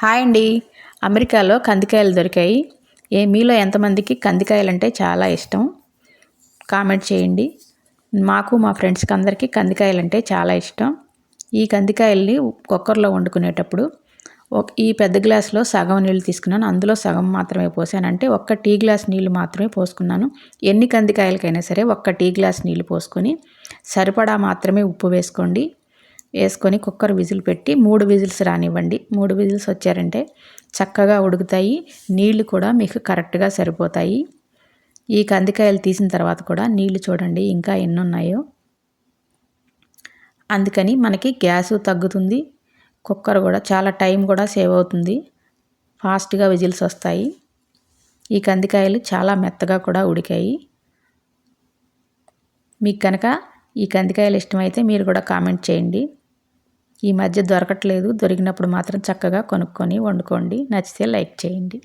Hi అండి. అమెరికాలో కందికాయలు దొరికాయి. మీలో ఎంతమందికి కందికాయలంటే చాలా ఇష్టం? కామెంట్ చేయండి. మాకు మా ఫ్రెండ్స్కి అందరికీ కందికాయలంటే చాలా ఇష్టం. ఈ కందికాయల్ని కుక్కర్లో వండుకునేటప్పుడు ఈ పెద్ద గ్లాసులో సగం నీళ్ళు తీసుకున్నాను. అందులో సగం మాత్రమే పోసాను. అంటే ఒక్క టీ గ్లాస్ నీళ్ళు మాత్రమే పోసుకున్నాను. ఎన్ని కందికాయలకైనా సరే ఒక్క టీ గ్లాస్ నీళ్ళు పోసుకొని సరిపడా మాత్రమే ఉప్పు వేసుకొని కుక్కర్ విజిల్ పెట్టి 3 విజిల్స్ రానివ్వండి. 3 విజిల్స్ వచ్చారంటే చక్కగా ఉడుకుతాయి. నీళ్లు కూడా మీకు కరెక్ట్గా సరిపోతాయి. ఈ కందికాయలు తీసిన తర్వాత కూడా నీళ్లు చూడండి ఇంకా ఎన్ని ఉన్నాయో. అందుకని మనకి గ్యాసు తగ్గుతుంది. కుక్కర్ కూడా చాలా టైం కూడా సేవ్ అవుతుంది. ఫాస్ట్గా విజిల్స్ వస్తాయి. ఈ కందికాయలు చాలా మెత్తగా కూడా ఉడికాయి. మీకు కనుక ఈ కందికాయలు ఇష్టమైతే మీరు కూడా కామెంట్ చేయండి. ఈ మధ్య దొరకట్లేదు. దొరికినప్పుడు మాత్రం చక్కగా కొనుక్కొని వండుకోండి. నచ్చితే లైక్ చేయండి.